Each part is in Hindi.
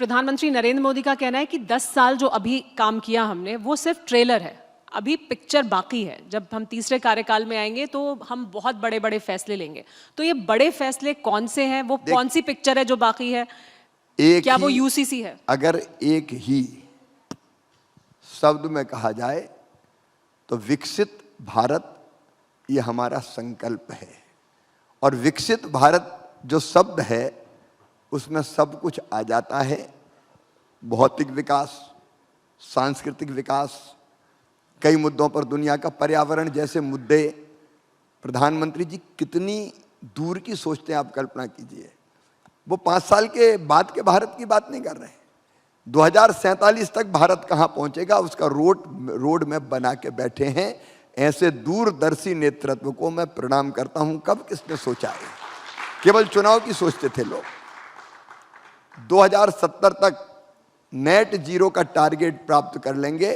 प्रधानमंत्री नरेंद्र मोदी का कहना है कि 10 साल जो अभी काम किया हमने वो सिर्फ ट्रेलर है, अभी पिक्चर बाकी है। जब हम तीसरे कार्यकाल में आएंगे तो हम बहुत बड़े बड़े फैसले लेंगे। तो ये बड़े फैसले कौन से हैं? वो कौन सी पिक्चर है जो बाकी है? क्या वो यूसीसी है? अगर एक ही शब्द में कहा जाए तो विकसित भारत ये हमारा संकल्प है। और विकसित भारत जो शब्द है उसमें सब कुछ आ जाता है। भौतिक विकास, सांस्कृतिक विकास, कई मुद्दों पर दुनिया का, पर्यावरण जैसे मुद्दे। प्रधानमंत्री जी कितनी दूर की सोचते हैं, आप कल्पना कीजिए। वो 5 साल के बाद के भारत की बात नहीं कर रहे हैं। 2047 तक भारत कहाँ पहुंचेगा उसका रोड मैप बना के बैठे हैं। ऐसे दूरदर्शी नेतृत्व को मैं प्रणाम करता हूं। कब किसने सोचा है? केवल चुनाव की सोचते थे लोग। 2070 तक नेट जीरो का टारगेट प्राप्त कर लेंगे।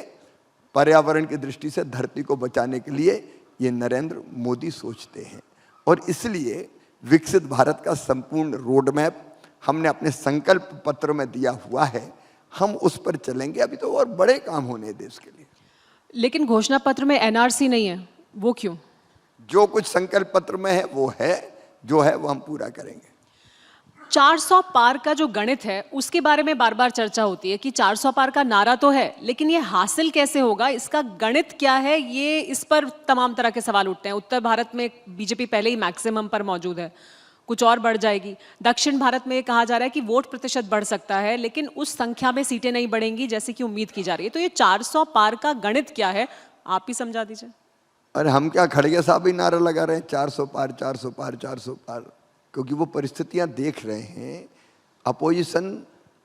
पर्यावरण की दृष्टि से धरती को बचाने के लिए ये नरेंद्र मोदी सोचते हैं। और इसलिए विकसित भारत का संपूर्ण रोड मैप हमने अपने संकल्प पत्र में दिया हुआ है। हम उस पर चलेंगे। अभी तो और बड़े काम होने हैं देश के लिए। लेकिन घोषणा पत्र में एनआरसी नहीं है, वो क्यों? जो कुछ संकल्प पत्र में है वो है, जो है वो हम पूरा करेंगे। 400 पार का जो गणित है उसके बारे में बार बार चर्चा होती है कि 400 पार का नारा तो है, लेकिन ये हासिल कैसे होगा, इसका गणित क्या है, ये इस पर तमाम तरह के सवाल उठते हैं। उत्तर भारत में बीजेपी पहले ही मैक्सिमम पर मौजूद है, कुछ और बढ़ जाएगी। दक्षिण भारत में ये कहा जा रहा है कि वोट प्रतिशत बढ़ सकता है, लेकिन उस संख्या में सीटें नहीं बढ़ेंगी जैसे कि उम्मीद की जा रही है। तो ये 400 पार का गणित क्या है, आप ही समझा दीजिए। अरे हम क्या खड़गे साहब ही नारा लगा रहे हैं 400 पार 400 पार 400 पार, क्योंकि वो परिस्थितियां देख रहे हैं अपोजिशन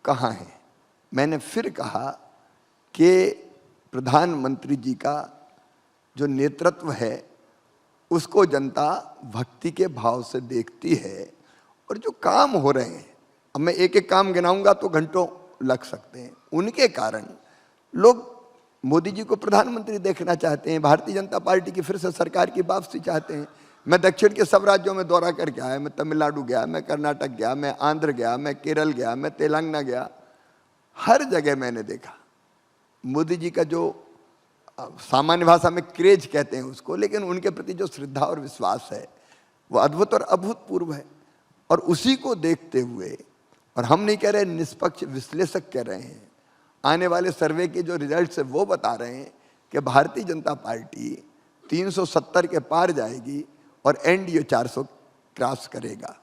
कहाँ है। मैंने फिर कहा कि प्रधानमंत्री जी का जो नेतृत्व है उसको जनता भक्ति के भाव से देखती है। और जो काम हो रहे हैं, अब मैं एक एक काम गिनाऊंगा तो घंटों लग सकते हैं, उनके कारण लोग मोदी जी को प्रधानमंत्री देखना चाहते हैं। भारतीय जनता पार्टी की फिर से सरकार की वापसी चाहते हैं। मैं दक्षिण के सब राज्यों में दौरा करके आया। मैं तमिलनाडु गया, मैं कर्नाटक गया, मैं आंध्र गया, मैं केरल गया, मैं तेलंगाना गया। हर जगह मैंने देखा मोदी जी का जो सामान्य भाषा में क्रेज कहते हैं उसको, लेकिन उनके प्रति जो श्रद्धा और विश्वास है वो अद्भुत और अभूतपूर्व है। और उसी को देखते हुए, और हम नहीं कह रहे, निष्पक्ष विश्लेषक कह रहे हैं, आने वाले सर्वे के जो रिजल्ट्स है वो बता रहे हैं कि भारतीय जनता पार्टी 370 के पार जाएगी और एनडीए 400 क्रॉस करेगा।